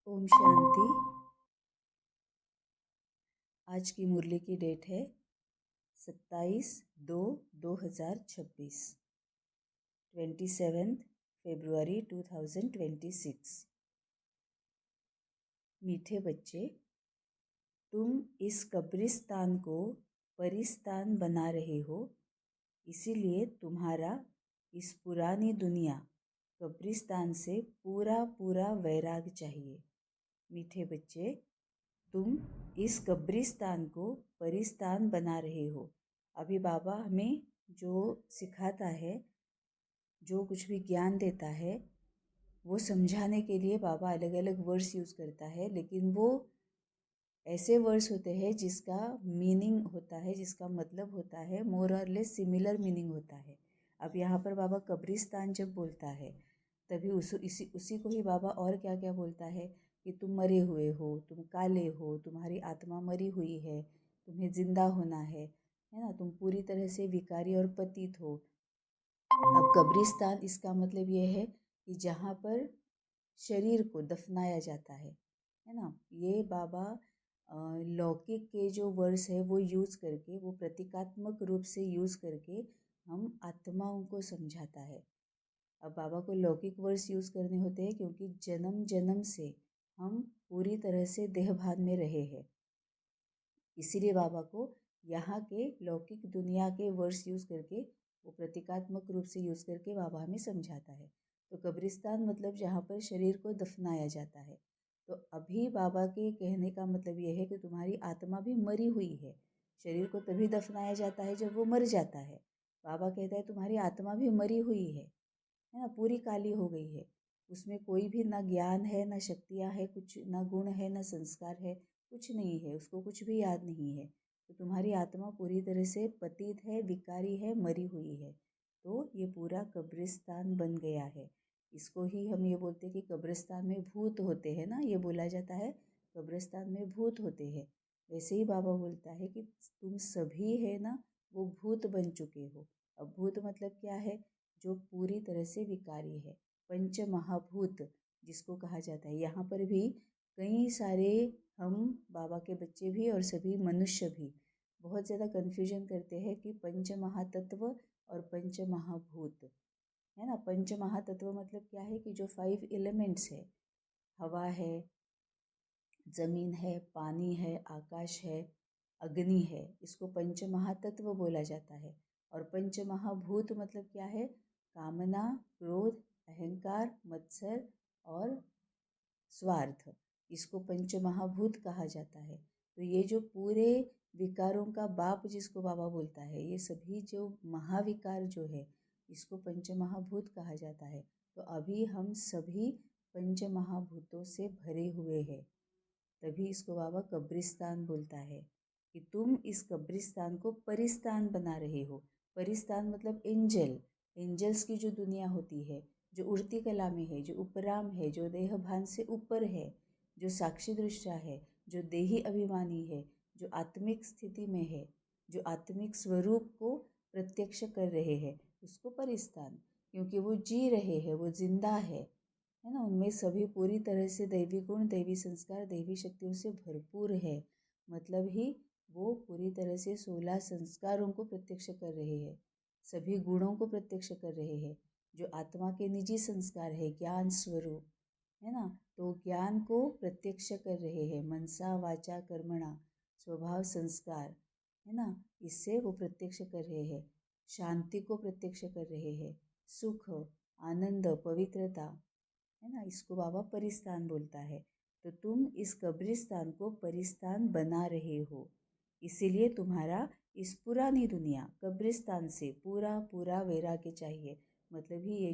ओम शांति। आज की मुरली की डेट है 27/2/2026, 27 फरवरी 2026। मीठे बच्चे, तुम इस कब्रिस्तान को परिस्तान बना रहे हो, इसीलिए तुम्हारा इस पुरानी दुनिया कब्रिस्तान से पूरा पूरा वैराग चाहिए। मीठे बच्चे, तुम इस कब्रिस्तान को परिस्तान बना रहे हो। अभी बाबा हमें जो सिखाता है, जो कुछ भी ज्ञान देता है, वो समझाने के लिए बाबा अलग अलग वर्ड्स यूज़ करता है, लेकिन वो ऐसे वर्ड्स होते हैं जिसका मीनिंग होता है, जिसका मतलब होता है मोर और लेस सिमिलर मीनिंग होता है। अब यहाँ पर बाबा कब्रिस्तान जब बोलता है तभी उसी को ही बाबा और क्या क्या बोलता है कि तुम मरे हुए हो, तुम काले हो, तुम्हारी आत्मा मरी हुई है, तुम्हें जिंदा होना है ना, तुम पूरी तरह से विकारी और पतित हो। अब कब्रिस्तान इसका मतलब ये है कि जहाँ पर शरीर को दफनाया जाता है ना। ये बाबा लौकिक के जो वर्ड्स है वो यूज़ करके, वो प्रतीकात्मक रूप से यूज़ करके हम आत्माओं को समझाता है। अब बाबा को लौकिक वर्ड्स यूज़ करने होते हैं क्योंकि जन्म जन्म से हम पूरी तरह से देहभान में रहे हैं, इसीलिए बाबा को यहाँ के लौकिक दुनिया के वर्ड्स यूज़ करके, वो प्रतीकात्मक रूप से यूज़ करके बाबा हमें समझाता है। तो कब्रिस्तान मतलब जहाँ पर शरीर को दफनाया जाता है। तो अभी बाबा के कहने का मतलब ये है कि तुम्हारी आत्मा भी मरी हुई है। शरीर को तभी दफनाया जाता है जब वो मर जाता है। बाबा कहता है तुम्हारी आत्मा भी मरी हुई है ना, पूरी काली हो गई है। उसमें कोई भी ना ज्ञान है, ना शक्तियाँ है, कुछ ना गुण है, ना संस्कार है, कुछ नहीं है, उसको कुछ भी याद नहीं है। तो तुम्हारी आत्मा पूरी तरह से पतित है, विकारी है, मरी हुई है। तो ये पूरा कब्रिस्तान बन गया है। इसको ही हम ये बोलते हैं कि कब्रिस्तान में भूत होते हैं ना, ये बोला जाता है कब्रिस्तान में भूत होते हैं। वैसे ही बाबा बोलता है कि तुम सभी है ना, वो भूत बन चुके हो। अब भूत मतलब क्या है? जो पूरी तरह से विकारी है, पंच महाभूत जिसको कहा जाता है। यहाँ पर भी कई सारे हम बाबा के बच्चे भी और सभी मनुष्य भी बहुत ज़्यादा कन्फ्यूजन करते हैं कि पंच महातत्व और पंच महाभूत है ना। पंच महातत्व मतलब क्या है कि जो 5 एलिमेंट्स है, हवा है, ज़मीन है, पानी है, आकाश है, अग्नि है, इसको पंच महातत्व बोला जाता है। और पंच महाभूत मतलब क्या है? कामना, क्रोध, अहंकार, मत्सर और स्वार्थ, इसको पंच महाभूत कहा जाता है। तो ये जो पूरे विकारों का बाप जिसको बाबा बोलता है, ये सभी जो महाविकार जो है, इसको पंच महाभूत कहा जाता है। तो अभी हम सभी पंच महाभूतों से भरे हुए हैं, तभी इसको बाबा कब्रिस्तान बोलता है कि तुम इस कब्रिस्तान को परिस्तान बना रहे हो। परिस्तान मतलब एंजल्स की जो दुनिया होती है, जो उड़ती कला में है, जो उपराम है, जो देह भान से ऊपर है, जो साक्षी दृष्टा है, जो देही अभिमानी है, जो आत्मिक स्थिति में है, जो आत्मिक स्वरूप को प्रत्यक्ष कर रहे हैं, उसको परिस्तान, क्योंकि वो जी रहे हैं, वो जिंदा है ना। उनमें सभी पूरी तरह से दैवी गुण, दैवी संस्कार, दैवी शक्तियों से भरपूर है। मतलब ही वो पूरी तरह से 16 संस्कारों को प्रत्यक्ष कर रहे हैं, सभी गुणों को प्रत्यक्ष कर रहे हैं, जो आत्मा के निजी संस्कार है, ज्ञान स्वरूप है ना। तो ज्ञान को प्रत्यक्ष कर रहे हैं, मनसा वाचा कर्मणा, स्वभाव संस्कार है ना, इससे वो प्रत्यक्ष कर रहे हैं। शांति को प्रत्यक्ष कर रहे हैं, सुख, आनंद, पवित्रता है ना, इसको बाबा परिस्तान बोलता है। तो तुम इस कब्रिस्तान को परिस्तान बना रहे हो, इसीलिए तुम्हारा इस पुरानी दुनिया कब्रिस्तान से पूरा पूरा वैराग्य चाहिए। मतलब ही ये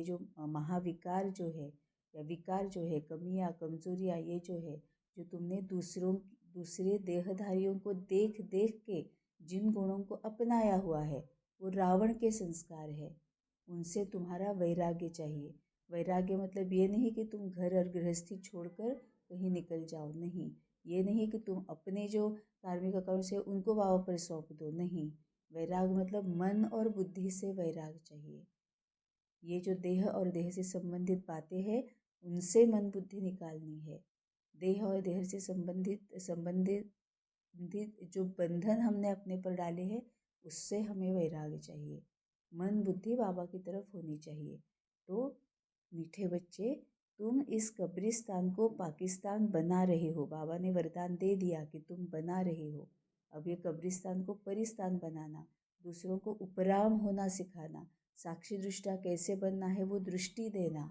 जो महाविकार जो है, या विकार जो है, कमियाँ कमजोरियाँ, ये जो है, जो तुमने दूसरे देहधारियों को देख देख के जिन गुणों को अपनाया हुआ है, वो रावण के संस्कार है, उनसे तुम्हारा वैराग्य चाहिए। वैराग्य मतलब ये नहीं कि तुम घर और गृहस्थी छोड़कर कहीं निकल जाओ, नहीं। ये नहीं कि तुम अपने जो कार्मिक अकाउंट से उनको बाबा पर सौंप दो, नहीं। वैराग मतलब मन और बुद्धि से वैराग चाहिए। ये जो देह और देह से संबंधित बातें हैं, उनसे मन बुद्धि निकालनी है। देह और देह से संबंधित जो बंधन हमने अपने पर डाले हैं उससे हमें वैराग्य चाहिए। मन बुद्धि बाबा की तरफ होनी चाहिए। तो मीठे बच्चे, तुम इस कब्रिस्तान को पाकिस्तान बना रहे हो। बाबा ने वरदान दे दिया कि तुम बना रहे हो। अब ये कब्रिस्तान को परिस्तान बनाना, दूसरों को उपराम होना सिखाना, साक्षी दृष्टा कैसे बनना है वो दृष्टि देना,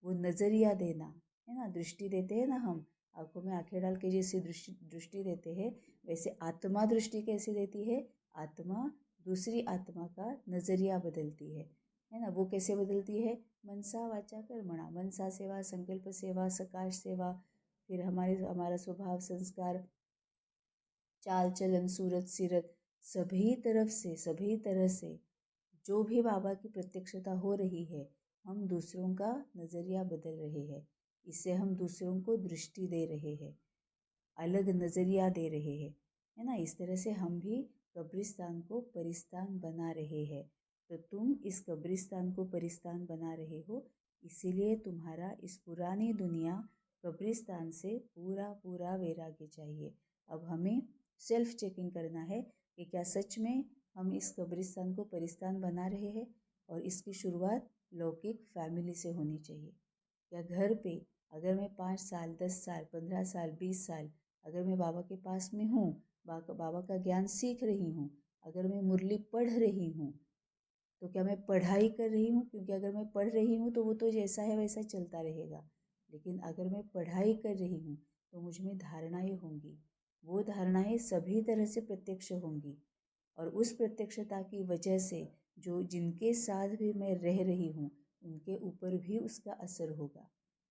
वो नज़रिया देना, है ना। दृष्टि देते हैं ना हम, आंखों में आंखें डाल के जैसे दृष्टि देते हैं, वैसे आत्मा दृष्टि कैसे देती है। आत्मा दूसरी आत्मा का नज़रिया बदलती है ना। वो कैसे बदलती है। मनसा वाचा कर्मणा, मनसा सेवा, संकल्प सेवा, सकाश सेवा, फिर हमारा स्वभाव, संस्कार, चाल चलन, सूरत सीरत, सभी तरह से जो भी बाबा की प्रत्यक्षता हो रही है, हम दूसरों का नज़रिया बदल रहे हैं। इससे हम दूसरों को दृष्टि दे रहे हैं, अलग नज़रिया दे रहे हैं, है ना। इस तरह से हम भी कब्रिस्तान को परिस्तान बना रहे हैं। तो तुम इस कब्रिस्तान को परिस्तान बना रहे हो, इसीलिए तुम्हारा इस पुरानी दुनिया कब्रिस्तान से पूरा पूरा वैराग्य चाहिए। अब हमें सेल्फ चेकिंग करना है कि क्या सच में हम इस कब्रिस्तान को परिस्तान बना रहे हैं। और इसकी शुरुआत लौकिक फैमिली से होनी चाहिए। या घर पे अगर मैं 5 साल, 10 साल, 15 साल, 20 साल अगर मैं बाबा के पास में हूँ, बाबा का ज्ञान सीख रही हूँ, अगर मैं मुरली पढ़ रही हूँ, तो क्या मैं पढ़ाई कर रही हूँ। क्योंकि अगर मैं पढ़ रही हूँ तो वो तो जैसा है वैसा चलता रहेगा। लेकिन अगर मैं पढ़ाई कर रही हूँ तो मुझ में धारणाएँ होंगी, वो धारणाएँ सभी तरह से प्रत्यक्ष होंगी। और उस प्रत्यक्षता की वजह से जो जिनके साथ भी मैं रह रही हूँ उनके ऊपर भी उसका असर होगा।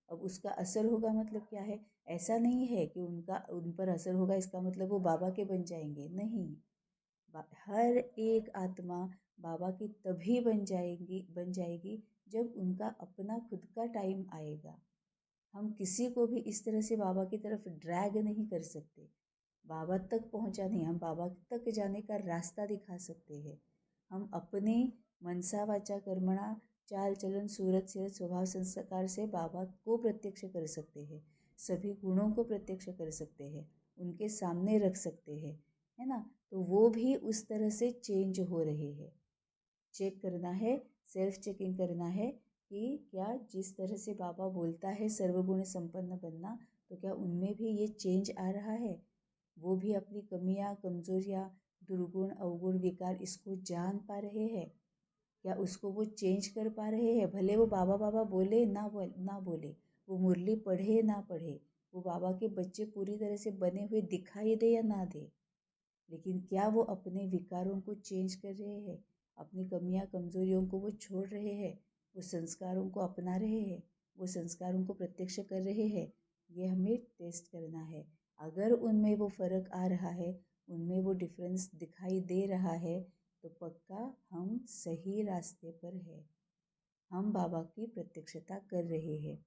अब उसका असर होगा मतलब क्या है। ऐसा नहीं है कि उन पर असर होगा इसका मतलब वो बाबा के बन जाएंगे, नहीं। हर एक आत्मा बाबा की तभी बन जाएगी जब उनका अपना खुद का टाइम आएगा। हम किसी को भी इस तरह से बाबा की तरफ ड्रैग नहीं कर सकते। बाबा तक पहुंचा नहीं, हम बाबा तक जाने का रास्ता दिखा सकते हैं। हम अपने मनसा वाचा कर्मणा, चाल चलन, सूरत सीरत, स्वभाव संस्कार से बाबा को प्रत्यक्ष कर सकते हैं। सभी गुणों को प्रत्यक्ष कर सकते हैं, उनके सामने रख सकते हैं, है ना। तो वो भी उस तरह से चेंज हो रहे हैं। चेक करना है, सेल्फ चेकिंग करना है कि क्या जिस तरह से बाबा बोलता है सर्वगुण संपन्न बनना, तो क्या उनमें भी ये चेंज आ रहा है। वो भी अपनी कमियां, कमजोरियां, दुर्गुण, अवगुण, विकार इसको जान पा रहे हैं। क्या उसको वो चेंज कर पा रहे हैं। भले वो बाबा बाबा बोले ना बोले, वो मुरली पढ़े ना पढ़े, वो बाबा के बच्चे पूरी तरह से बने हुए दिखाई दे या ना दे, लेकिन क्या वो अपने विकारों को चेंज कर रहे हैं, अपनी कमियां कमजोरियों को वो छोड़ रहे हैं, वो संस्कारों को अपना रहे हैं, वो संस्कारों को प्रत्यक्ष कर रहे हैं। ये हमें टेस्ट करना है। अगर उनमें वो फ़र्क आ रहा है, उनमें वो डिफरेंस दिखाई दे रहा है, तो पक्का हम सही रास्ते पर है, हम बाबा की प्रत्यक्षता कर रहे हैं,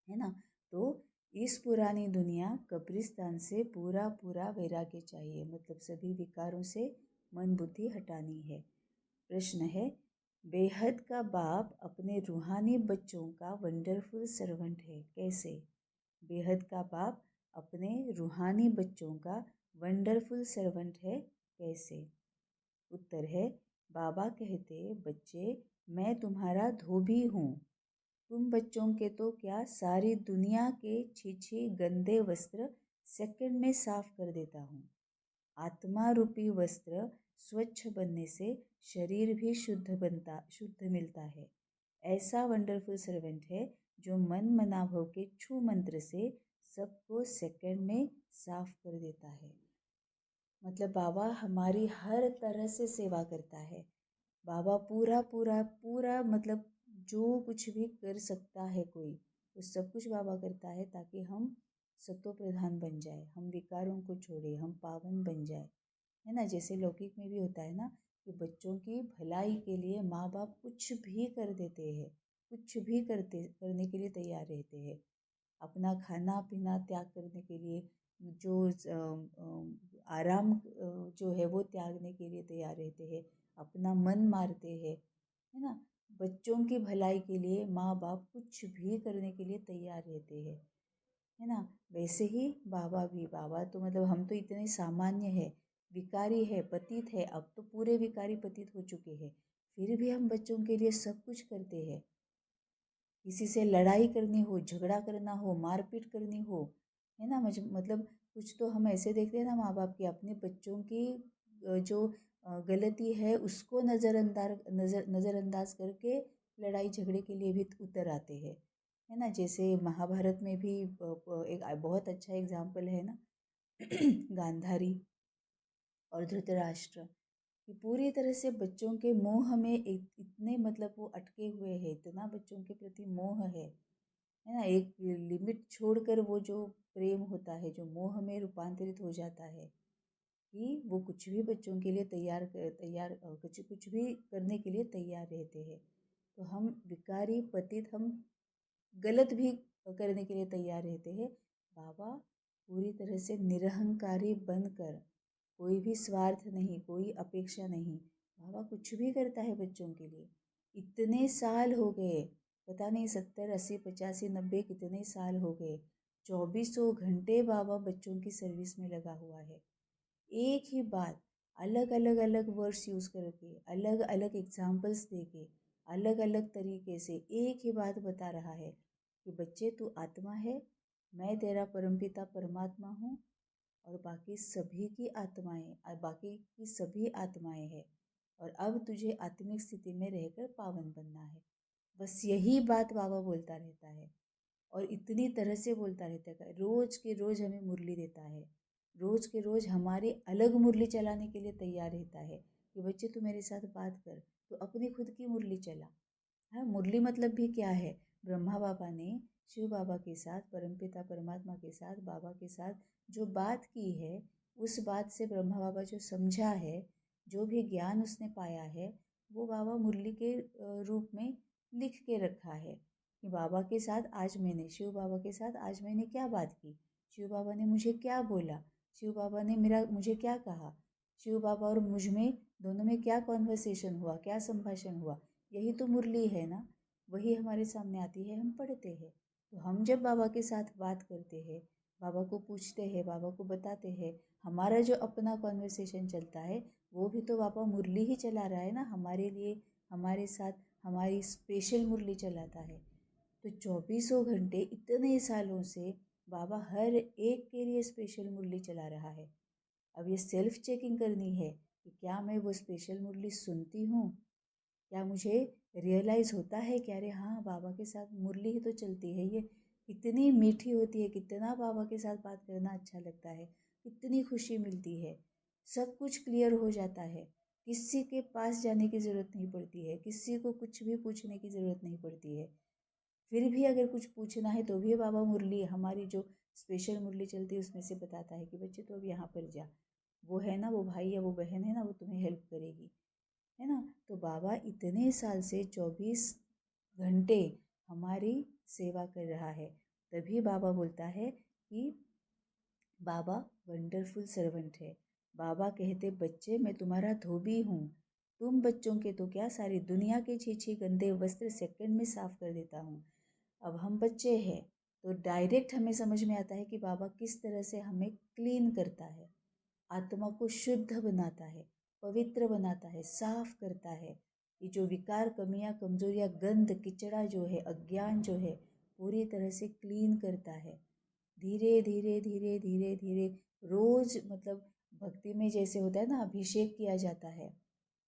है ना। तो इस पुरानी दुनिया कब्रिस्तान से पूरा पूरा वैराग्य चाहिए, मतलब सभी विकारों से मन बुद्धि हटानी है। प्रश्न है, बेहद का बाप अपने रूहानी बच्चों का वंडरफुल सर्वेंट है, कैसे। बेहद का बाप अपने रूहानी बच्चों का वंडरफुल सर्वेंट है, कैसे। उत्तर है, बाबा कहते, बच्चे मैं तुम्हारा धोबी हूँ। तुम बच्चों के तो क्या सारी दुनिया के छी गंदे वस्त्र सेकंड में साफ कर देता हूँ। आत्मा रूपी वस्त्र स्वच्छ बनने से शरीर भी शुद्ध मिलता है। ऐसा वंडरफुल सर्वेंट है जो मन मनाभव के छू मंत्र से सबको सेकंड में साफ कर देता है। मतलब बाबा हमारी हर तरह से सेवा करता है। बाबा पूरा पूरा पूरा मतलब जो कुछ भी कर सकता है कोई, वो सब कुछ बाबा करता है ताकि हम सत्व प्रधान बन जाए, हम विकारों को छोड़े, हम पावन बन जाए, है ना। जैसे लौकिक में भी होता है ना कि बच्चों की भलाई के लिए माँ बाप कुछ भी कर देते हैं, कुछ भी करने के लिए तैयार रहते हैं। अपना खाना पीना त्याग करने के लिए, जो आराम जो है वो त्यागने के लिए तैयार रहते हैं, अपना मन मारते हैं, है ना। बच्चों की भलाई के लिए माँ बाप कुछ भी करने के लिए तैयार रहते हैं, है ना। वैसे ही बाबा भी, बाबा तो मतलब हम तो इतने सामान्य है, विकारी है, पतित है, अब तो पूरे विकारी पतित हो चुके हैं, फिर भी हम बच्चों के लिए सब कुछ करते हैं। किसी से लड़ाई करनी हो, झगड़ा करना हो, मारपीट करनी हो, है ना, मतलब कुछ तो हम ऐसे देखते हैं ना माँ बाप की अपने बच्चों की जो गलती है उसको नज़रअंदाज करके लड़ाई झगड़े के लिए भी उतर आते हैं, है ना। जैसे महाभारत में भी एक बहुत अच्छा एग्जाम्पल है ना गांधारी और धृतराष्ट्र, कि पूरी तरह से बच्चों के मोह में इतने मतलब वो अटके हुए हैं, इतना बच्चों के प्रति मोह है ना। एक लिमिट छोड़कर वो जो प्रेम होता है, जो मोह में रूपांतरित हो जाता है, कि वो कुछ भी बच्चों के लिए कुछ भी करने के लिए तैयार रहते हैं। तो हम विकारी पतित, हम गलत भी करने के लिए तैयार रहते हैं। बाबा पूरी तरह से निरहंकारी बनकर, कोई भी स्वार्थ नहीं, कोई अपेक्षा नहीं, बाबा कुछ भी करता है बच्चों के लिए। इतने साल हो गए, पता नहीं 70 80 85 90 कितने साल हो गए, 2400 घंटे बाबा बच्चों की सर्विस में लगा हुआ है। एक ही बात अलग अलग अलग वर्ड्स यूज़ करके, अलग अलग एग्जाम्पल्स देके, अलग अलग तरीके से एक ही बात बता रहा है कि बच्चे तू आत्मा है, मैं तेरा परमपिता परमात्मा हूँ, और बाकी की सभी आत्माएं हैं, और अब तुझे आत्मिक स्थिति में रहकर पावन बनना है। बस यही बात बाबा बोलता रहता है, और इतनी तरह से बोलता रहता है, रोज के रोज हमें मुरली देता है, रोज के रोज हमारी अलग मुरली चलाने के लिए तैयार रहता है कि बच्चे तू मेरे साथ बात कर, तो अपनी खुद की मुरली चला। हाँ, मुरली मतलब भी क्या है, ब्रह्मा बाबा ने शिव बाबा के साथ, परमपिता परमात्मा के साथ, बाबा के साथ जो बात की है, उस बात से ब्रह्मा बाबा जो समझा है, जो भी ज्ञान उसने पाया है, वो बाबा मुरली के रूप में लिख के रखा है कि बाबा के साथ आज मैंने, शिव बाबा के साथ आज मैंने क्या बात की, शिव बाबा ने मुझे क्या बोला, शिव बाबा ने मुझे क्या कहा, शिव बाबा और मुझ में दोनों में क्या कॉन्वर्सेशन हुआ, क्या संभाषण हुआ, यही तो मुरली है ना। वही हमारे सामने आती है, हम पढ़ते हैं। तो हम जब बाबा के साथ बात करते हैं, बाबा को पूछते हैं, बाबा को बताते हैं, हमारा जो अपना कॉन्वर्सेशन चलता है, वो भी तो बाबा मुरली ही चला रहा है ना हमारे लिए, हमारे साथ हमारी स्पेशल मुरली चलाता है। तो 2400 घंटे इतने सालों से बाबा हर एक के लिए स्पेशल मुरली चला रहा है। अब ये सेल्फ चेकिंग करनी है कि क्या मैं वो स्पेशल मुरली सुनती हूँ, क्या मुझे रियलाइज़ होता है कि अरे हाँ, बाबा के साथ मुरली ही तो चलती है, ये कितनी मीठी होती है, कितना बाबा के साथ बात करना अच्छा लगता है, कितनी खुशी मिलती है, सब कुछ क्लियर हो जाता है, किसी के पास जाने की ज़रूरत नहीं पड़ती है, किसी को कुछ भी पूछने की ज़रूरत नहीं पड़ती है। फिर भी अगर कुछ पूछना है तो भी बाबा मुरली, हमारी जो स्पेशल मुरली चलती है उसमें से बताता है कि बच्चे तो अब यहाँ पर जा, वो है ना, वो भाई या वो बहन है ना, वो तुम्हें हेल्प करेगी, है ना। तो बाबा इतने साल से 24 घंटे हमारी सेवा कर रहा है, तभी बाबा बोलता है कि बाबा वंडरफुल सर्वेंट है। बाबा कहते बच्चे मैं तुम्हारा धोबी हूँ, तुम बच्चों के तो क्या, सारी दुनिया के छी गंदे वस्त्र सेकंड में साफ कर देता हूँ। अब हम बच्चे हैं तो डायरेक्ट हमें समझ में आता है कि बाबा किस तरह से हमें क्लीन करता है, आत्मा को शुद्ध बनाता है, पवित्र बनाता है, साफ करता है। ये जो विकार, कमियां, कमजोरियां, गंद, किचड़ा जो है, अज्ञान जो है, पूरी तरह से क्लीन करता है। धीरे धीरे धीरे धीरे धीरे रोज, मतलब भक्ति में जैसे होता है ना, अभिषेक किया जाता है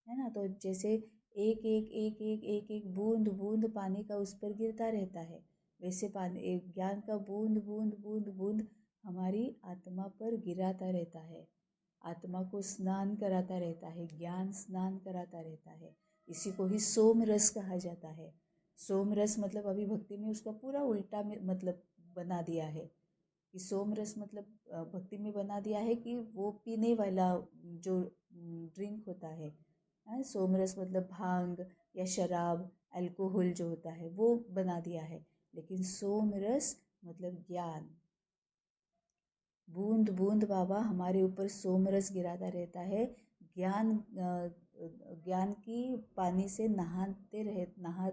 ना, तो जैसे एक एक एक एक एक एक बूंद बूंद पानी का उस पर गिरता रहता है, वैसे पानी, एक ज्ञान का बूंद बूंद बूंद बूंद हमारी आत्मा पर गिराता रहता है, आत्मा को स्नान कराता रहता है, ज्ञान स्नान कराता रहता है। इसी को ही सोम रस कहा जाता है। सोम रस मतलब अभी भक्ति में उसका पूरा उल्टा मतलब बना दिया है कि सोम रस मतलब भक्ति में बना दिया है कि वो पीने वाला जो ड्रिंक होता है, सोम रस मतलब भांग या शराब, अल्कोहल जो होता है वो बना दिया है। लेकिन सोम रस मतलब ज्ञान, बूंद बूंद बाबा हमारे ऊपर सोम रस गिराता रहता है, ज्ञान की पानी से नहा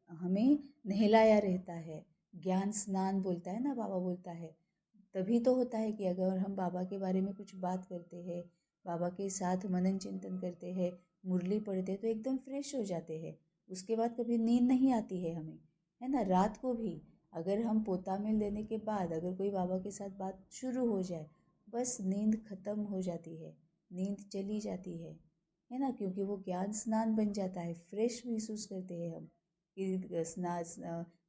हमें नहलाया रहता है। ज्ञान स्नान बोलता है ना, बाबा बोलता है। तभी तो होता है कि अगर हम बाबा के बारे में कुछ बात करते हैं, बाबा के साथ मनन चिंतन करते हैं, मुरली पढ़ते हैं, तो एकदम फ्रेश हो जाते हैं। उसके बाद कभी नींद नहीं आती है हमें, है ना। रात को भी अगर हम पोता मिल देने के बाद अगर कोई बाबा के साथ बात शुरू हो जाए, बस नींद खत्म हो जाती है, नींद चली जाती है ना। क्योंकि वो ज्ञान स्नान बन जाता है, फ्रेश महसूस करते हैं हम कि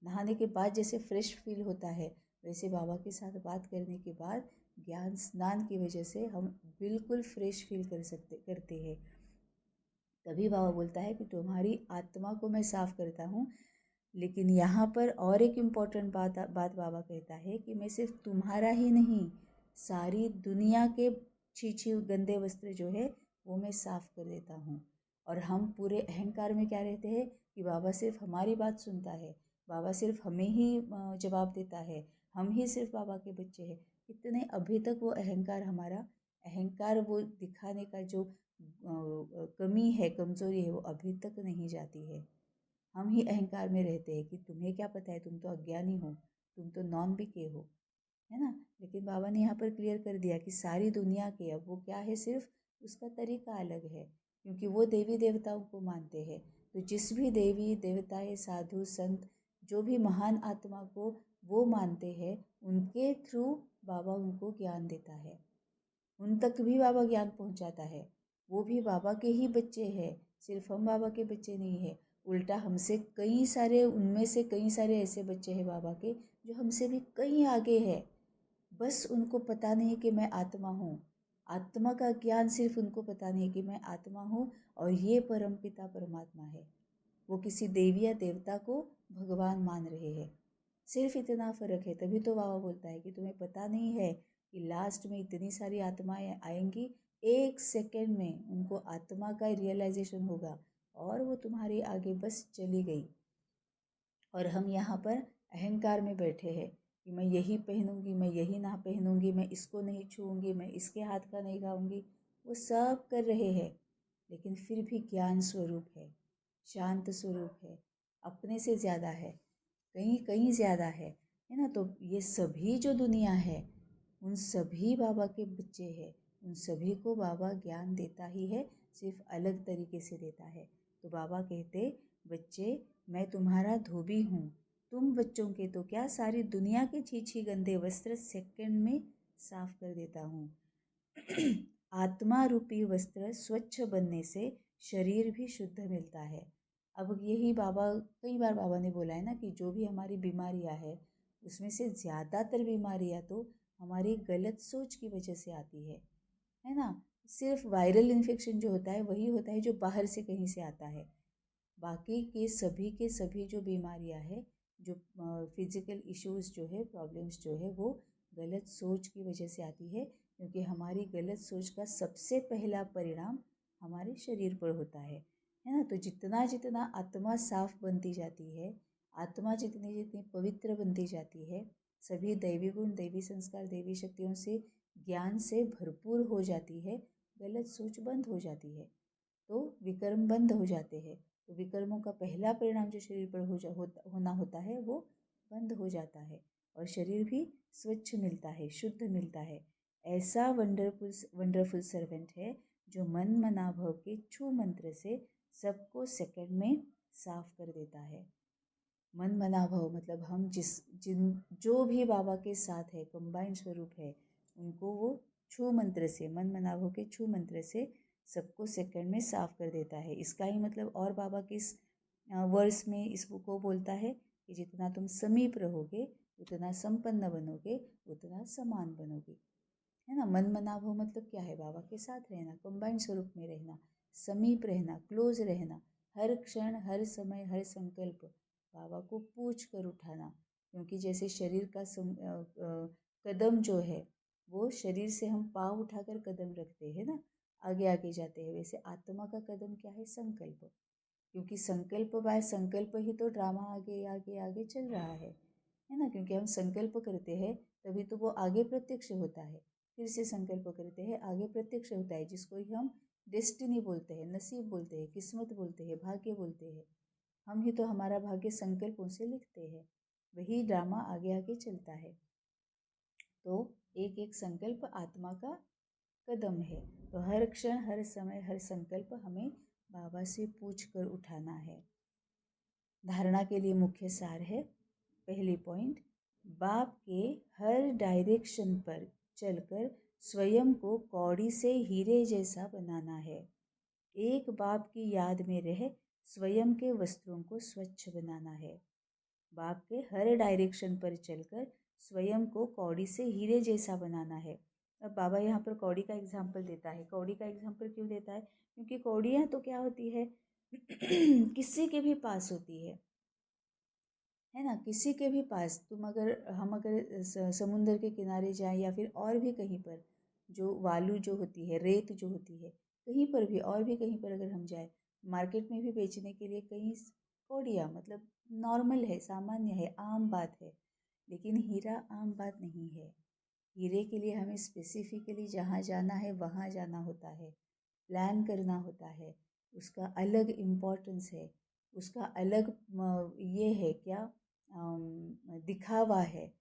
नहाने के बाद जैसे फ्रेश फील होता है, वैसे बाबा के साथ बात करने के बाद ज्ञान स्नान की वजह से हम बिल्कुल फ्रेश फील करते हैं। तभी बाबा बोलता है कि तुम्हारी आत्मा को मैं साफ करता हूँ। लेकिन यहाँ पर और एक इम्पॉर्टेंट बात बाबा कहता है कि मैं सिर्फ तुम्हारा ही नहीं, सारी दुनिया के छी गंदे वस्त्र जो है वो मैं साफ कर देता हूँ। और हम पूरे अहंकार में क्या रहते हैं कि बाबा सिर्फ हमारी बात सुनता है, बाबा सिर्फ हमें ही जवाब देता है, हम ही सिर्फ बाबा के बच्चे हैं। इतने अभी तक वो अहंकार वो दिखाने का जो कमी है, कमज़ोरी है, वो अभी तक नहीं जाती है। हम ही अहंकार में रहते हैं कि तुम्हें क्या पता है, तुम तो अज्ञानी हो, तुम तो नॉन बिके हो, है ना। लेकिन बाबा ने यहाँ पर क्लियर कर दिया कि सारी दुनिया के, अब वो क्या है, सिर्फ उसका तरीका अलग है, क्योंकि वो देवी देवताओं को मानते हैं। तो जिस भी देवी देवताएं, साधु संत, जो भी महान आत्मा को वो मानते हैं, उनके थ्रू बाबा उनको ज्ञान देता है, उन तक भी बाबा ज्ञान पहुंचाता है। वो भी बाबा के ही बच्चे हैं, सिर्फ हम बाबा के बच्चे नहीं हैं। उल्टा हमसे कई सारे, उनमें से कई सारे ऐसे बच्चे हैं बाबा के जो हमसे भी कहीं आगे है। बस उनको पता नहीं कि मैं आत्मा हूँ। आत्मा का ज्ञान सिर्फ उनको पता नहीं कि मैं आत्मा हूँ और ये परमपिता परमात्मा है। वो किसी देवी या देवता को भगवान मान रहे हैं। सिर्फ इतना फ़र्क है। तभी तो बाबा बोलता है कि तुम्हें पता नहीं है कि लास्ट में इतनी सारी आत्माएं आएंगी, एक सेकंड में उनको आत्मा का रियलाइजेशन होगा और वो तुम्हारे आगे बस चली गई। और हम यहाँ पर अहंकार में बैठे हैं कि मैं यही पहनूंगी, मैं यही ना पहनूंगी, मैं इसको नहीं छूऊंगी, मैं इसके हाथ का नहीं खाऊंगी। वो सब कर रहे हैं, लेकिन फिर भी ज्ञान स्वरूप है, शांत स्वरूप है, अपने से ज़्यादा है, कहीं कहीं ज़्यादा है ना। तो ये सभी जो दुनिया है, उन सभी बाबा के बच्चे हैं, उन सभी को बाबा ज्ञान देता ही है, सिर्फ अलग तरीके से देता है। तो बाबा कहते, बच्चे मैं तुम्हारा धोबी हूँ, तुम बच्चों के तो क्या, सारी दुनिया के छी गंदे वस्त्र सेकंड में साफ कर देता हूँ। आत्मा रूपी वस्त्र स्वच्छ बनने से शरीर भी शुद्ध मिलता है। अब यही बाबा, कई बार बाबा ने बोला है ना कि जो भी हमारी बीमारियां है, उसमें से ज़्यादातर बीमारियां तो हमारी गलत सोच की वजह से आती है ना। सिर्फ वायरल इन्फेक्शन जो होता है वही होता है जो बाहर से कहीं से आता है। बाकी के सभी जो बीमारियां है, जो फिजिकल इश्यूज जो है, प्रॉब्लम्स जो है, वो गलत सोच की वजह से आती है। क्योंकि हमारी गलत सोच का सबसे पहला परिणाम हमारे शरीर पर होता है ना। तो जितना जितना आत्मा साफ बनती जाती है, आत्मा जितनी जितनी पवित्र बनती जाती है, सभी दैवी गुण, दैवी संस्कार, दैवी शक्तियों से, ज्ञान से भरपूर हो जाती है, गलत सोच बंद हो जाती है, तो विकर्म बंद हो जाते हैं। तो विकर्मों का पहला परिणाम जो शरीर पर होना होता है, वो बंद हो जाता है और शरीर भी स्वच्छ मिलता है, शुद्ध मिलता है। ऐसा वंडरफुल सर्वेंट है जो मन मना भव के छू मंत्र से सबको सेकंड में साफ कर देता है। मन मना भव मतलब हम जो भी बाबा के साथ है, कंबाइंड स्वरूप है, उनको वो छू मंत्र से, मन मना भव के छू मंत्र से सबको सेकंड में साफ कर देता है। इसका ही मतलब और बाबा किस वर्स में इसको बोलता है कि जितना तुम समीप रहोगे, उतना संपन्न बनोगे, उतना समान बनोगे, है ना। मन मनाभव मतलब क्या है, बाबा के साथ रहना, कंबाइंड स्वरूप में रहना, समीप रहना, क्लोज रहना, हर क्षण, हर समय, हर संकल्प बाबा को पूछ कर उठाना। क्योंकि जैसे शरीर का कदम जो है, वो शरीर से हम पाँव उठाकर कदम रखते हैं ना, आगे आगे जाते हैं, वैसे आत्मा का कदम क्या है, संकल्प। क्योंकि संकल्प बाय संकल्प ही तो ड्रामा आगे आगे आगे चल रहा है ना। क्योंकि हम संकल्प करते हैं तभी तो वो आगे प्रत्यक्ष होता है, फिर से संकल्प करते हैं, आगे प्रत्यक्ष होता है, जिसको ही हम डेस्टिनी बोलते हैं, नसीब बोलते हैं, किस्मत बोलते हैं, भाग्य बोलते हैं। हम ही तो हमारा भाग्य संकल्पों से लिखते हैं, वही ड्रामा आगे आगे चलता है। तो एक एक संकल्प आत्मा का कदम है। तो हर क्षण, हर समय, हर संकल्प हमें बाबा से पूछ कर उठाना है। धारणा के लिए मुख्य सार है, पहली पॉइंट, बाप के हर डायरेक्शन पर चलकर स्वयं को कौड़ी से हीरे जैसा बनाना है। एक बाप की याद में रह स्वयं के वस्त्रों को स्वच्छ बनाना है। बाप के हर डायरेक्शन पर चलकर स्वयं को कौड़ी से हीरे जैसा बनाना है। अब बाबा यहाँ पर कौड़ी का एग्जाम्पल देता है। कौड़ी का एग्जाम्पल क्यों देता है? क्योंकि कौड़ियाँ तो क्या होती है किसी के भी पास होती है ना, किसी के भी पास। हम अगर समुंदर के किनारे जाएं या फिर और भी कहीं पर, जो वालू जो होती है, रेत जो होती है, कहीं पर भी और भी कहीं पर अगर हम जाए, मार्केट में भी बेचने के लिए कहीं कौड़ियाँ, मतलब नॉर्मल है, सामान्य है, आम बात है। लेकिन हीरा आम बात नहीं है। हीरे के लिए हमें स्पेसिफिकली जहाँ जाना है वहाँ जाना होता है, प्लान करना होता है, उसका अलग इम्पोर्टेंस है, उसका अलग ये है क्या, दिखावा है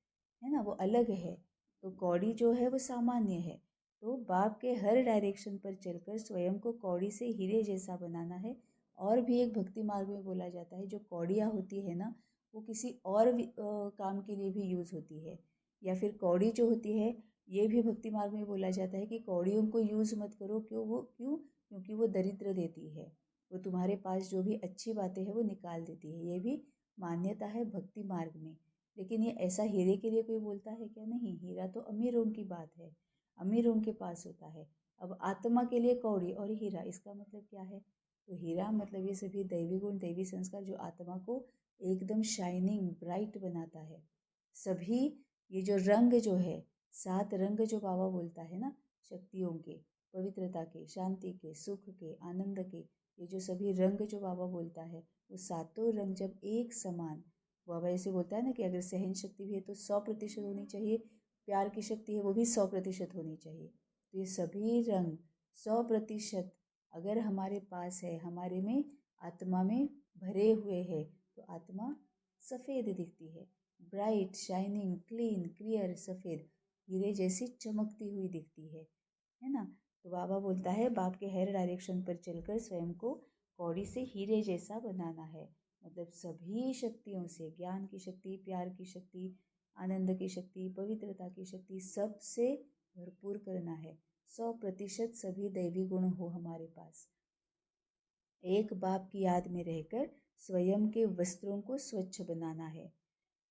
ना, वो अलग है। तो कौड़ी जो है वो सामान्य है। तो बाप के हर डायरेक्शन पर चलकर स्वयं को कौड़ी से हीरे जैसा बनाना है। और भी एक भक्ति मार्ग में बोला जाता है, जो कौड़ियाँ होती है ना, वो किसी और काम के लिए भी यूज़ होती है। या फिर कौड़ी जो होती है, ये भी भक्ति मार्ग में बोला जाता है कि कौड़ियों को यूज़ मत करो। क्योंकि वो दरिद्र देती है, वो तुम्हारे पास जो भी अच्छी बातें हैं वो निकाल देती है। ये भी मान्यता है भक्ति मार्ग में। लेकिन ये ऐसा हीरे के लिए कोई बोलता है क्या? नहीं, हीरा तो अमीरों की बात है, अमीरों के पास होता है। अब आत्मा के लिए कौड़ी और हीरा, इसका मतलब क्या है? तो हीरा मतलब ये सभी दैवी गुण, दैवी संस्कार जो आत्मा को एकदम शाइनिंग ब्राइट बनाता है। सभी ये जो रंग जो है, 7 रंग जो बाबा बोलता है ना, शक्तियों के, पवित्रता के, शांति के, सुख के, आनंद के, ये जो सभी रंग जो बाबा बोलता है, वो सातों रंग जब एक समान, बाबा ऐसे बोलता है ना कि अगर सहन शक्ति भी है तो 100% होनी चाहिए, प्यार की शक्ति है वो भी 100% होनी चाहिए। तो ये सभी रंग 100% अगर हमारे पास है, हमारे में, आत्मा में भरे हुए हैं, तो आत्मा सफ़ेद दिखती है, ब्राइट, शाइनिंग, क्लीन, क्लियर, सफ़ेद, हीरे जैसी चमकती हुई दिखती है ना। तो बाबा बोलता है बाप के हर डायरेक्शन पर चलकर स्वयं को कौड़ी से हीरे जैसा बनाना है। मतलब सभी शक्तियों से, ज्ञान की शक्ति, प्यार की शक्ति, आनंद की शक्ति, पवित्रता की शक्ति, सबसे भरपूर करना है। 100% सभी दैवी गुण हो हमारे पास। एक बाप की याद में रहकर स्वयं के वस्त्रों को स्वच्छ बनाना है।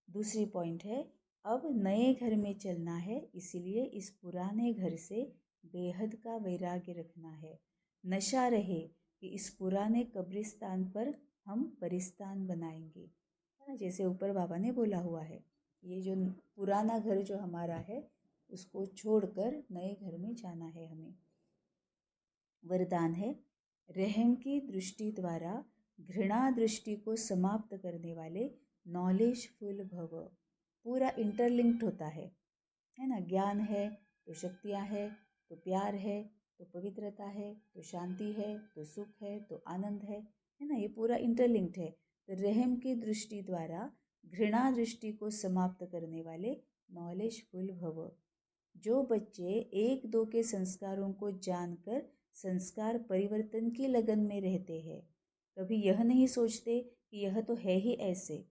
दूसरी पॉइंट है, अब नए घर में चलना है, इसीलिए इस पुराने घर से बेहद का वैराग्य रखना है। नशा रहे कि इस पुराने कब्रिस्तान पर हम परिस्तान बनाएंगे, है ना, जैसे ऊपर बाबा ने बोला हुआ है। ये जो पुराना घर जो हमारा है, उसको छोड़कर नए घर में जाना है हमें। वरदान है, रहम की दृष्टि द्वारा घृणा दृष्टि को समाप्त करने वाले नॉलेजफुल भव। पूरा इंटरलिंक्ड होता है ना। ज्ञान है तो शक्तियाँ है, तो प्यार है, तो पवित्रता है, तो शांति है, तो सुख है, तो आनंद है ना। ये पूरा इंटरलिंक्ड है। तो रहम की दृष्टि द्वारा घृणा दृष्टि को समाप्त करने वाले नॉलेजफुल भव। जो बच्चे 1-2 के संस्कारों को जानकर संस्कार परिवर्तन की लगन में रहते हैं, कभी यह नहीं सोचते कि यह तो है ही ऐसे,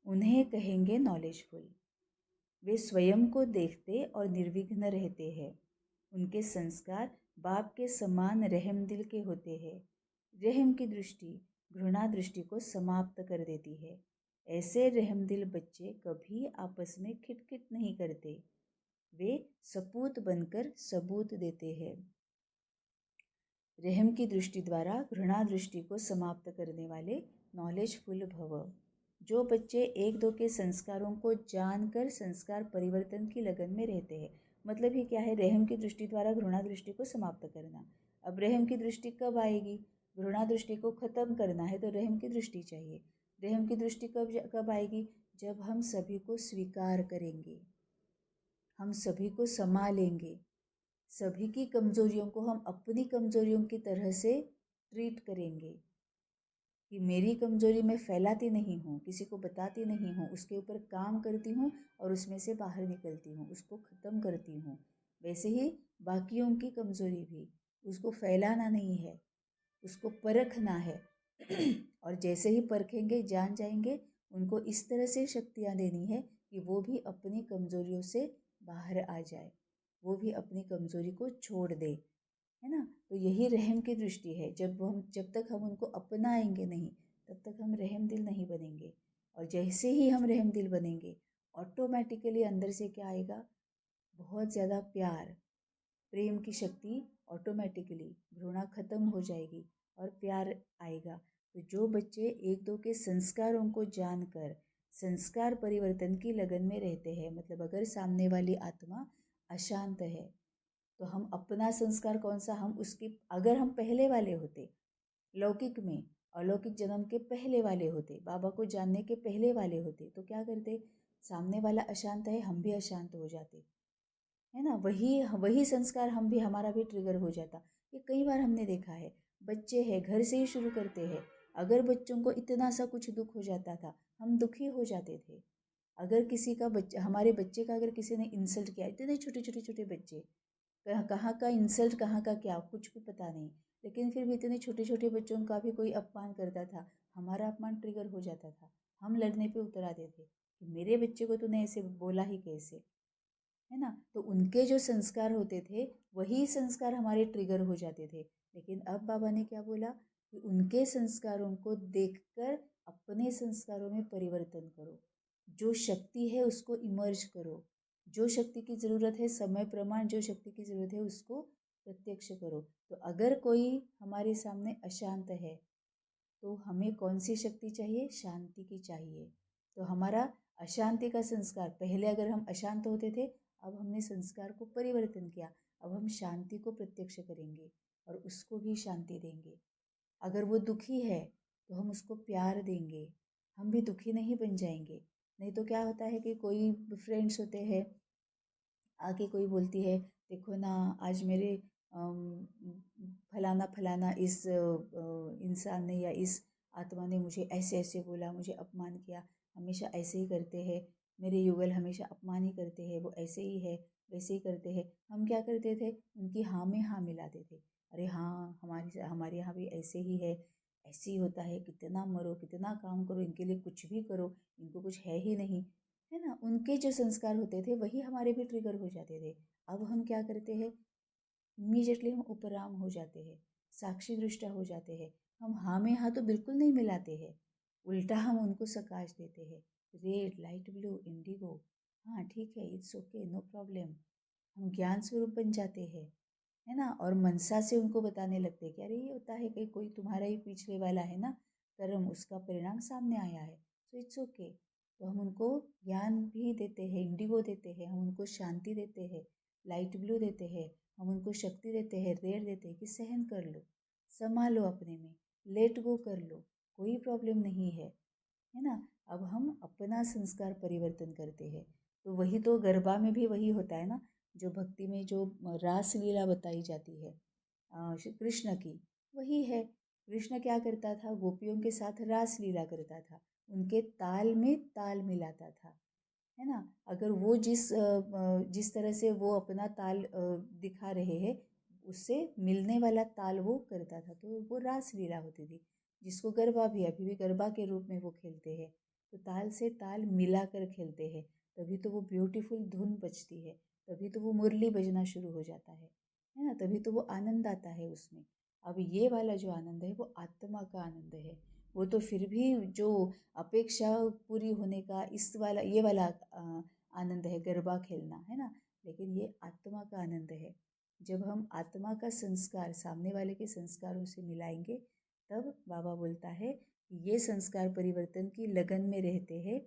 उन्हें कहेंगे नॉलेजफुल। वे स्वयं को देखते और निर्विघ्न रहते हैं। उनके संस्कार बाप के समान रहम दिल के होते हैं। रहम की दृष्टि घृणा दृष्टि को समाप्त कर देती है। ऐसे रहम दिल बच्चे कभी आपस में खिटखिट नहीं करते, वे सपूत बनकर सबूत देते हैं। रहम की दृष्टि द्वारा घृणा दृष्टि को समाप्त करने वाले नॉलेजफुल भव। जो बच्चे 1-2 के संस्कारों को जानकर संस्कार परिवर्तन की लगन में रहते हैं, मतलब ही क्या है, रहम की दृष्टि द्वारा घृणा दृष्टि को समाप्त करना। अब रहम की दृष्टि कब आएगी? घृणा दृष्टि को खत्म करना है तो रहम की दृष्टि चाहिए। रहम की दृष्टि कब आएगी? जब हम सभी को स्वीकार करेंगे, हम सभी को समा लेंगे, सभी की कमज़ोरियों को हम अपनी कमज़ोरियों की तरह से ट्रीट करेंगे कि मेरी कमज़ोरी मैं फैलाती नहीं हूँ, किसी को बताती नहीं हूँ, उसके ऊपर काम करती हूँ और उसमें से बाहर निकलती हूँ, उसको ख़त्म करती हूँ। वैसे ही बाकियों की कमज़ोरी भी, उसको फैलाना नहीं है, उसको परखना है। और जैसे ही परखेंगे, जान जाएंगे, उनको इस तरह से शक्तियाँ देनी है कि वो भी अपनी कमज़ोरियों से बाहर आ जाए, वो भी अपनी कमज़ोरी को छोड़ दे, है ना। तो यही रहम की दृष्टि है। जब तक हम उनको अपनाएंगे नहीं, तब तक हम रहम दिल नहीं बनेंगे। और जैसे ही हम रहम दिल बनेंगे, ऑटोमेटिकली अंदर से क्या आएगा, बहुत ज़्यादा प्यार, प्रेम की शक्ति ऑटोमेटिकली, घृणा खत्म हो जाएगी और प्यार आएगा। तो जो बच्चे एक दो के संस्कारों को जानकर संस्कार परिवर्तन की लगन में रहते हैं, मतलब अगर सामने वाली आत्मा अशांत है तो हम अपना संस्कार कौन सा, हम उसके, अगर हम पहले वाले होते, लौकिक में अलौकिक जन्म के पहले वाले होते, बाबा को जानने के पहले वाले होते, तो क्या करते, सामने वाला अशांत है, हम भी अशांत हो जाते, है ना। वही वही संस्कार हम भी, हमारा भी ट्रिगर हो जाता। ये कई बार हमने देखा है, बच्चे हैं, घर से ही शुरू करते हैं। अगर बच्चों को इतना सा कुछ दुख हो जाता था, हम दुखी हो जाते थे। अगर किसी का बच्चा, हमारे बच्चे का अगर किसी ने इंसल्ट किया, इतने छोटे छोटे छोटे बच्चे, कहाँ का इंसल्ट, कहाँ का क्या, कुछ भी पता नहीं, लेकिन फिर भी इतने छोटे छोटे बच्चों का भी कोई अपमान करता था, हमारा अपमान ट्रिगर हो जाता था, हम लड़ने पे उतर आते थे कि मेरे बच्चे को तूने ऐसे बोला ही कैसे, है ना। तो उनके जो संस्कार होते थे, वही संस्कार हमारे ट्रिगर हो जाते थे। लेकिन अब बाबा ने क्या बोला कि उनके संस्कारों को देखकर अपने संस्कारों में परिवर्तन करो, जो शक्ति है उसको इमर्ज करो, जो शक्ति की ज़रूरत है, समय प्रमाण जो शक्ति की ज़रूरत है उसको प्रत्यक्ष करो। तो अगर कोई हमारे सामने अशांत है, तो हमें कौन सी शक्ति चाहिए, शांति की चाहिए। तो हमारा अशांति का संस्कार, पहले अगर हम अशांत होते थे, अब हमने संस्कार को परिवर्तन किया, अब हम शांति को प्रत्यक्ष करेंगे और उसको भी शांति देंगे। अगर वो दुखी है तो हम उसको प्यार देंगे, हम भी दुखी नहीं बन जाएंगे। नहीं तो क्या होता है कि कोई फ्रेंड्स होते हैं, आके कोई बोलती है, देखो ना आज मेरे फलाना फलाना इस इंसान ने या इस आत्मा ने मुझे ऐसे ऐसे बोला, मुझे अपमान किया, हमेशा ऐसे ही करते हैं, मेरे युगल हमेशा अपमान ही करते हैं, वो ऐसे ही है, वैसे ही करते हैं। हम क्या करते थे, उनकी हाँ में हाँ मिलाते थे, अरे हाँ हमारे यहाँ भी ऐसे ही है, ऐसे ही होता है, कितना मरो, कितना काम करो, इनके लिए कुछ भी करो, इनको कुछ है ही नहीं, है ना। उनके जो संस्कार होते थे वही हमारे भी ट्रिगर हो जाते थे। अब हम क्या करते हैं, इमीडिएटली हम उपराम हो जाते हैं, साक्षी दृष्टा हो जाते हैं। हम हाँ में हाँ तो बिल्कुल नहीं मिलाते हैं, उल्टा हम उनको सकाश देते हैं, रेड, लाइट ब्लू, इंडिगो, हाँ ठीक है, इट्स ओके, नो प्रॉब्लम। हम ज्ञान स्वरूप बन जाते हैं, है ना। और मनसा से उनको बताने लगते हैं कि अरे ये होता है कि कोई तुम्हारा ही पिछले वाला है ना कर्म, उसका परिणाम सामने आया है, सो इट्स ओके। तो हम उनको ज्ञान भी देते हैं, इंडिगो देते हैं, हम उनको शांति देते हैं, लाइट ब्लू देते हैं, हम उनको शक्ति देते हैं, रेयर देते हैं कि सहन कर लो, संभालो अपने में, लेट गो कर लो, कोई प्रॉब्लम नहीं है ना। अब हम अपना संस्कार परिवर्तन करते हैं। तो वही तो गरबा में भी वही होता है ना, जो भक्ति में जो रास लीला बताई जाती है श्री कृष्ण की, वही है। कृष्ण क्या करता था, गोपियों के साथ रास लीला करता था, उनके ताल में ताल मिलाता था, है ना। अगर वो जिस तरह से वो अपना ताल दिखा रहे हैं, उससे मिलने वाला ताल वो करता था, तो वो रास लीला होती थी, जिसको गरबा भी, अभी भी गरबा के रूप में वो खेलते हैं। तो ताल से ताल मिला कर खेलते हैं, तभी तो वो ब्यूटीफुल धुन बजती है, तभी तो वो मुरली बजना शुरू हो जाता है ना, तभी तो वो आनंद आता है उसमें। अब ये वाला जो आनंद है वो आत्मा का आनंद है। वो तो फिर भी जो अपेक्षा पूरी होने का इस वाला, ये वाला आनंद है, गरबा खेलना, है ना। लेकिन ये आत्मा का आनंद है। जब हम आत्मा का संस्कार सामने वाले के संस्कारों से मिलाएंगे, तब बाबा बोलता है कि ये संस्कार परिवर्तन की लगन में रहते हैं।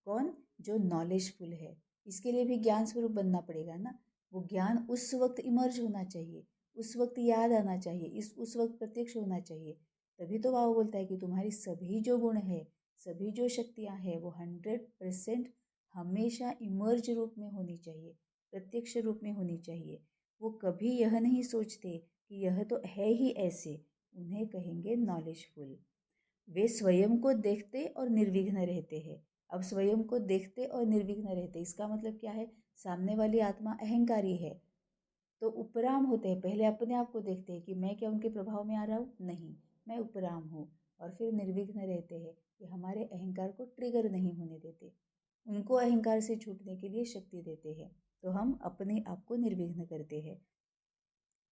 कौन, जो नॉलेजफुल है। इसके लिए भी ज्ञान स्वरूप बनना पड़ेगा ना। वो ज्ञान उस वक्त इमर्ज होना चाहिए, उस वक्त याद आना चाहिए, उस वक्त प्रत्यक्ष होना चाहिए। तभी तो बाबा बोलता है कि तुम्हारी सभी जो गुण है, सभी जो शक्तियाँ हैं, वो 100% हमेशा इमर्ज रूप में होनी चाहिए, प्रत्यक्ष रूप में होनी चाहिए। वो कभी यह नहीं सोचते कि यह तो है ही ऐसे, उन्हें कहेंगे नॉलेजफुल। वे स्वयं को देखते और निर्विघ्न रहते हैं। अब स्वयं को देखते और निर्विघ्न रहते, इसका मतलब क्या है? सामने वाली आत्मा अहंकारी है तो उपराम होते हैं, पहले अपने आप को देखते हैं कि मैं क्या उनके प्रभाव में आ रहा हूँ, नहीं, मैं उपराम हूँ। और फिर निर्विघ्न रहते हैं कि हमारे अहंकार को ट्रिगर नहीं होने देते, उनको अहंकार से छूटने के लिए शक्ति देते हैं। तो हम अपने आप को निर्विघ्न करते हैं।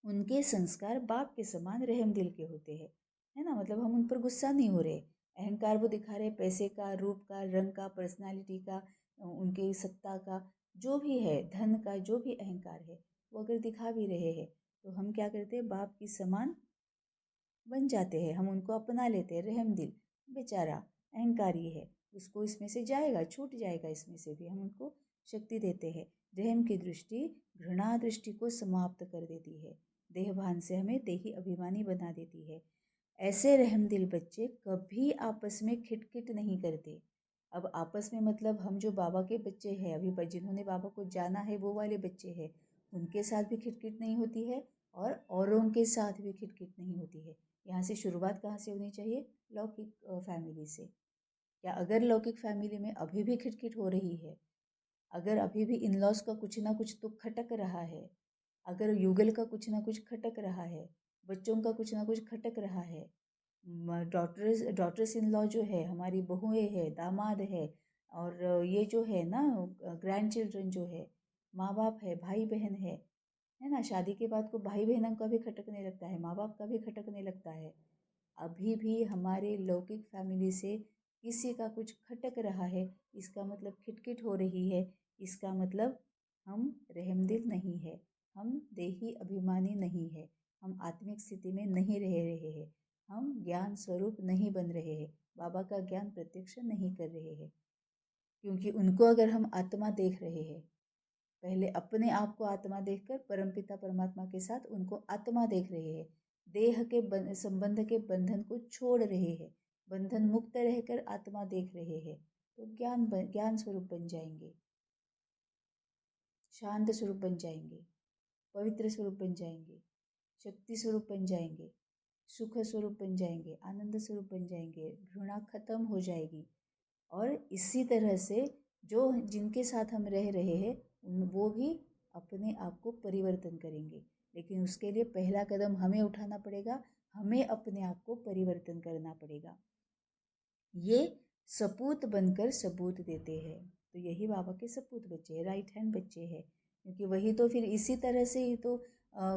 उनके संस्कार बाप के समान रहम दिल के होते हैं, है ना, मतलब हम उन पर गुस्सा नहीं हो रहे। अहंकार वो दिखा रहे पैसे का, रूप का, रंग का, पर्सनालिटी का, उनके सत्ता का, जो भी है, धन का, जो भी अहंकार है, वो अगर दिखा भी रहे हैं तो हम क्या करते हैं? बाप की समान बन जाते हैं, हम उनको अपना लेते हैं। रहम दिल बेचारा अहंकारी है, उसको इसमें से जाएगा, छूट जाएगा, इसमें से भी हम उनको शक्ति देते हैं। रहम की दृष्टि घृणा दृष्टि को समाप्त कर देती है, देहभान से हमें देही अभिमानी बना देती है। ऐसे रहम दिल बच्चे कभी आपस में खिटखिट नहीं करते। अब आपस में मतलब हम जो बाबा के बच्चे हैं, अभी जिन्होंने बाबा को जाना है वो वाले बच्चे हैं, उनके साथ भी खिटखिट नहीं होती है और औरों के साथ भी खिटखिट नहीं होती है। यहाँ से शुरुआत कहाँ से होनी चाहिए? लौकिक फैमिली से। या अगर लौकिक फैमिली में अभी भी खिटखिट हो रही है, अगर अभी भी इन लॉज का कुछ ना कुछ तो खटक रहा है, अगर युगल का कुछ ना कुछ खटक रहा है, बच्चों का कुछ ना कुछ खटक रहा है, डॉटर्स इन लॉ जो है, हमारी बहुएं है, दामाद है, और ये जो है ना ग्रैंड चिल्ड्रन जो है, माँ बाप है, भाई बहन है ना, शादी के बाद को भाई बहनों का भी खटकने लगता है, माँ बाप का भी खटकने लगता है। अभी भी हमारे लौकिक फैमिली से किसी का कुछ खटक रहा है, इसका मतलब खिटखिट हो रही है, इसका मतलब हम रहमदिल नहीं है, हम देही अभिमानी नहीं है, हम आत्मिक स्थिति में नहीं रह रहे हैं, हम ज्ञान स्वरूप नहीं बन रहे हैं, बाबा का ज्ञान प्रत्यक्ष नहीं कर रहे हैं। क्योंकि उनको अगर हम आत्मा देख रहे हैं, पहले अपने आप को आत्मा देखकर परमपिता परमात्मा के साथ उनको आत्मा देख रहे हैं, देह के संबंध के बंधन को छोड़ रहे हैं, बंधन मुक्त रहकर आत्मा देख रहे हैं, तो ज्ञान स्वरूप बन जाएंगे, शांत स्वरूप बन जाएंगे, पवित्र स्वरूप बन जाएंगे, शक्ति स्वरूप बन जाएंगे, सुख स्वरूप बन जाएंगे, आनंद स्वरूप बन जाएंगे, घृणा खत्म हो जाएगी। और इसी तरह से जो जिनके साथ हम रह रहे हैं वो भी अपने आप को परिवर्तन करेंगे, लेकिन उसके लिए पहला कदम हमें उठाना पड़ेगा, हमें अपने आप को परिवर्तन करना पड़ेगा। ये सपूत बनकर सबूत देते हैं, तो यही बाबा के सपूत बच्चे हैं, राइट हैंड बच्चे हैं, क्योंकि वही तो फिर इसी तरह से ही तो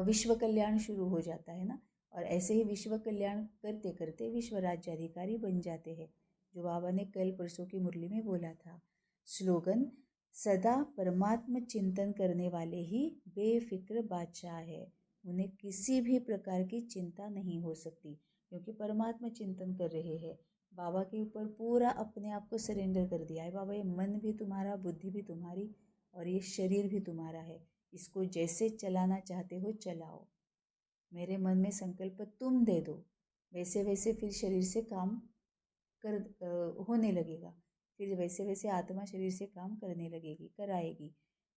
विश्व कल्याण शुरू हो जाता है ना। और ऐसे ही विश्व कल्याण करते करते विश्व राज्याधिकारी बन जाते हैं, जो बाबा ने कल परसों की मुरली में बोला था। स्लोगन: सदा परमात्म चिंतन करने वाले ही बेफिक्र बादशाह है, उन्हें किसी भी प्रकार की चिंता नहीं हो सकती, क्योंकि परमात्मा चिंतन कर रहे हैं, बाबा के ऊपर पूरा अपने आप को सरेंडर कर दिया है। बाबा ये मन भी तुम्हारा, बुद्धि भी तुम्हारी, और ये शरीर भी तुम्हारा है, इसको जैसे चलाना चाहते हो चलाओ, मेरे मन में संकल्प तुम दे दो, वैसे वैसे फिर शरीर से काम होने लगेगा, फिर वैसे वैसे आत्मा शरीर से काम करने लगेगी, कराएगी।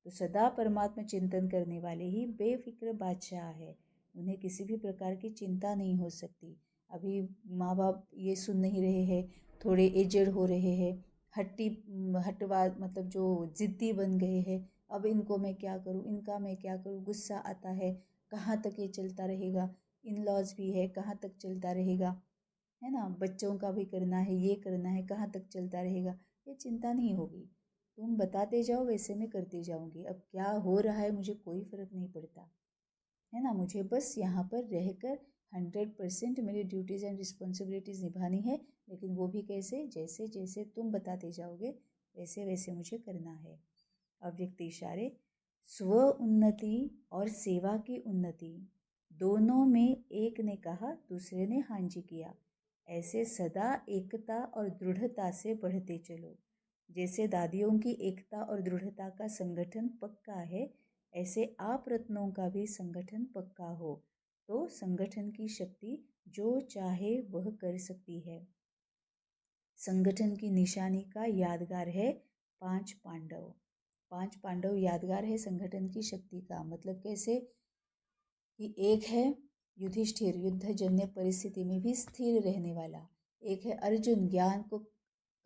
तो सदा परमात्मा चिंतन करने वाले ही बेफिक्र बादशाह है, उन्हें किसी भी प्रकार की चिंता नहीं हो सकती। अभी माँ बाप ये सुन नहीं रहे हैं, थोड़े एजड हो रहे हैं, हटवा मतलब जो ज़िद्दी बन गए हैं, अब इनको मैं क्या करूँ, इनका मैं क्या करूँ, गुस्सा आता है, कहाँ तक ये चलता रहेगा, इन लॉज भी है, कहाँ तक चलता रहेगा, है ना, बच्चों का भी करना है, ये करना है, कहाँ तक चलता रहेगा, ये चिंता नहीं होगी। तुम बताते जाओ, वैसे मैं करती जाऊँगी, अब क्या हो रहा है मुझे कोई फ़र्क नहीं पड़ता, है ना, मुझे बस यहाँ पर रहकर 100% मेरी ड्यूटीज़ एंड रिस्पॉन्सिबिलिटीज़ निभानी है, लेकिन वो भी कैसे? जैसे जैसे तुम बताते जाओगे वैसे वैसे मुझे करना है। अव्यक्त इशारे: स्व उन्नति और सेवा की उन्नति दोनों में एक ने कहा, दूसरे ने हाँ जी किया, ऐसे सदा एकता और दृढ़ता से बढ़ते चलो। जैसे दादियों की एकता और दृढ़ता का संगठन पक्का है, ऐसे आप रत्नों का भी संगठन पक्का हो, तो संगठन की शक्ति जो चाहे वह कर सकती है। संगठन की निशानी का यादगार है 5 पांडव। 5 पांडव यादगार है संगठन की शक्ति का, मतलब कैसे? कि एक है युधिष्ठिर, युद्धजन्य परिस्थिति में भी स्थिर रहने वाला, एक है अर्जुन, ज्ञान को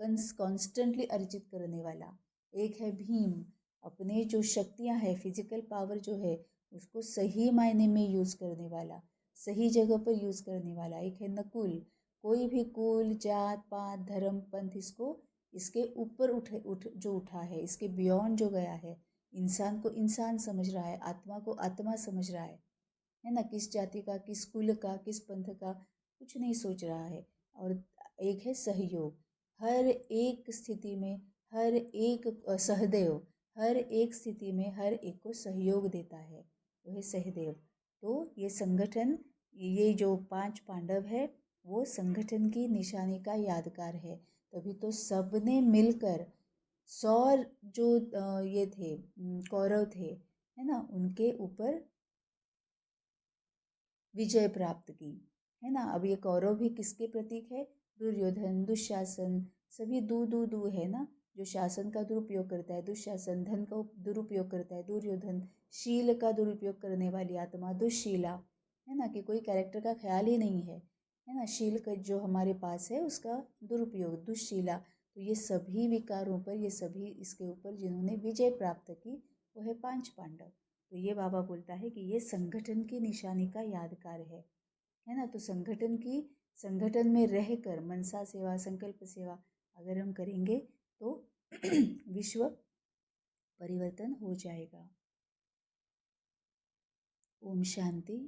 कॉन्स्टेंटली अर्जित करने वाला, एक है भीम, अपने जो शक्तियां है, फिजिकल पावर जो है उसको सही मायने में यूज करने वाला, सही जगह पर यूज करने वाला, एक है नकुल, कोई भी कुल जात पात धर्म पंथ इसके ऊपर उठा है, इसके बियॉन्ड जो गया है, इंसान को इंसान समझ रहा है, आत्मा को आत्मा समझ रहा है ना, किस जाति का, किस कुल का, किस पंथ का कुछ नहीं सोच रहा है। और एक है सहयोग, हर एक स्थिति में, हर एक सहदेव, हर एक स्थिति में हर एक को सहयोग देता है, वो है सहदेव। तो ये संगठन, ये जो 5 पांडव है वो संगठन की निशानी का यादगार है। तभी तो सबने मिलकर 100 जो ये थे कौरव थे, है ना, उनके ऊपर विजय प्राप्त की, है ना। अब ये कौरव भी किसके प्रतीक है? दुर्योधन, दुशासन, सभी दू दू दू है ना। जो शासन का दुरुपयोग करता है दुशासन, धन का दुरुपयोग करता है दुर्योधन, शील का दुरुपयोग करने वाली आत्मा दुश्शीला, है ना, कि कोई कैरेक्टर का ख्याल ही नहीं है ना। शील का जो हमारे पास है उसका दुरुपयोग दुश्शीला। तो ये सभी विकारों पर, ये सभी इसके ऊपर जिन्होंने विजय प्राप्त की वो है 5 पांडव। तो ये बाबा बोलता है कि ये संगठन की निशानी का यादगार है ना। तो संगठन में रहकर मनसा सेवा, संकल्प सेवा अगर हम करेंगे तो विश्व परिवर्तन हो जाएगा। ओम शांति।